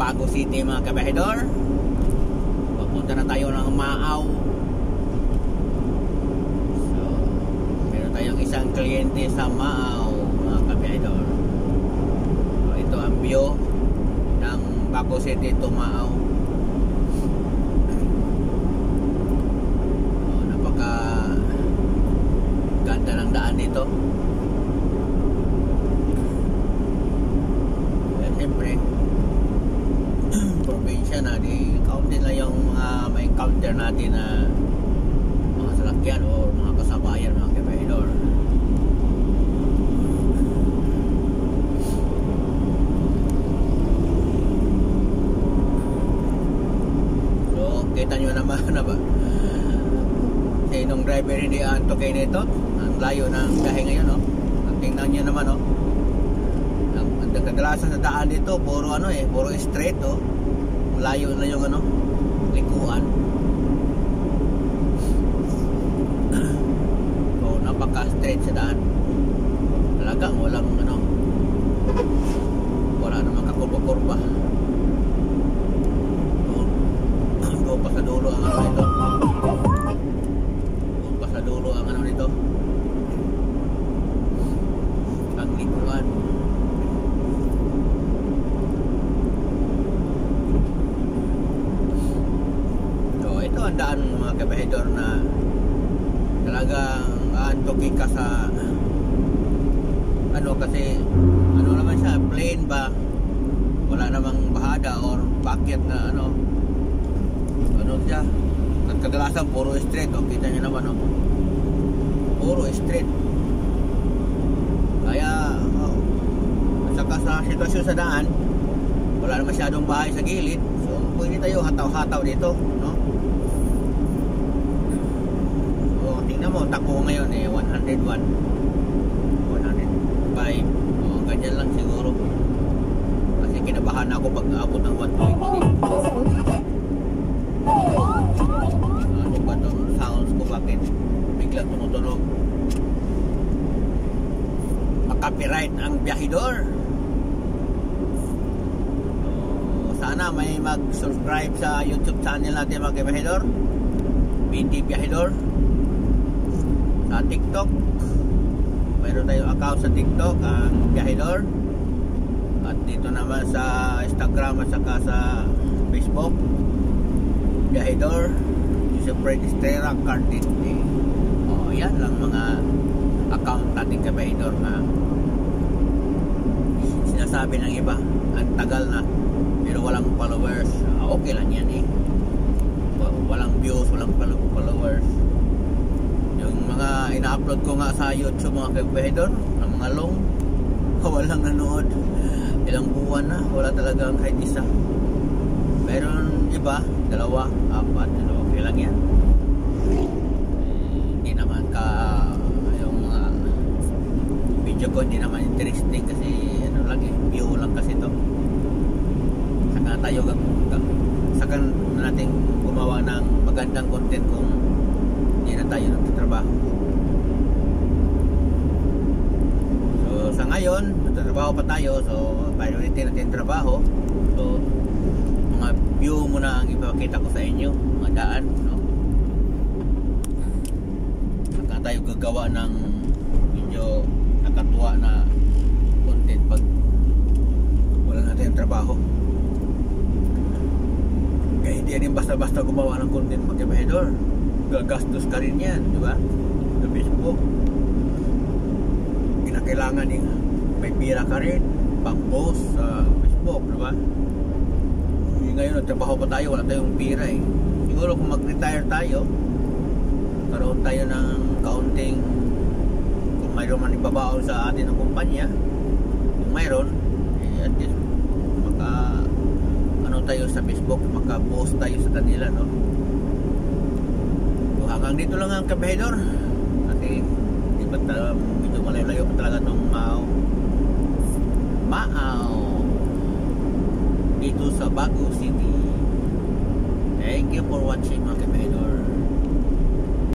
Bago City mga kabahidor. Papunta na tayo ng Maaw. So, meron tayong isang kliyente sa Maaw mga kabahidor. So, ito ang view ng Bago City to Maaw. So, napaka ganda ng daan dito. Siyempre probinsya na, di kaunti na yung ma-encounter natin na mga salakyan o mga kasabayan mga kabahidor. So kita nyo naman na ba sinong driver hindi antokin nito, ang layo ng gahe ngayon, no? Tingnan nyo naman, no? Kadalasan sa daan dito puro puro straight, layo na yung likuan. So napaka straight sa daan talaga, walang wala namang kakurba-kurba. So pa sa dulo ang ito, pa sa dulo ang nito ang likuan. Ang daan mga kabahidor na talagang antokin ka sa kasi naman siya, plain ba, wala namang bahada or packet na siya. At kadalasan puro straight, kita nyo naman, puro straight. Kaya saka sa sitwasyon sa daan wala na masyadong bahay sa gilid, so pwede tayo hataw-hataw dito, no? Tingnan mo, takbo ngayon 101, 105. Ganyan lang siguro. Kasi kinabahan ako pag aabot ng 120. Ano ba itong sounds ko, bakit biglang tumutunog? Makapiright ang biyahidor. Sana may mag-subscribe sa YouTube channel natin mga biyahidor, BT Biyahidor. Sa TikTok, mayroon tayong account sa TikTok, ang Biyahidor. At dito naman sa Instagram at saka sa Facebook, Biyahidor Joseph Estrella Cardite. Yan lang mga account natin ka Biyahidor na sinasabi ng iba ang tagal na pero walang followers. Okay lang yan, walang views, walang followers. Yung mga ina-upload ko nga sa YouTube mga kabahidor, ng mga long, walang nanood. Ilang buwan na, wala talagang kahit isa. Meron iba, 2, 4, okay lang yan. Hindi naman yung mga video ko hindi naman interesting kasi view lang kasi to. Saka natin gumawa ng magandang content kung hindi na tayo nagtatrabaho. So sa ngayon nagtatrabaho pa tayo, so priority natin trabaho. So mga view muna ang ipakita ko sa inyo, mga daan, no? Saka tayo gagawa ng medyo nakatuwa na content pag wala natin trabaho. Kaya hindi yan basta-basta gumawa ng content mga kabahidor, gagastos ka rin yan, di ba? Sa Facebook kinakailangan may pira ka rin pang post sa Facebook, di ba? Ngayon nagtrabaho pa tayo, wala tayong pira siguro kung mag-retire tayo, karoon tayo ng kaunting, kung mayroon man ibabaon sa atin ng kumpanya, kung mayroon at least tayo sa Facebook, maka-post tayo sa kanila, no? So, hanggang dito lang ang kabahidor kasi di ba medyo malayo pa talaga nung Maaw dito sa Bago City. Thank you for watching mga kabahidor.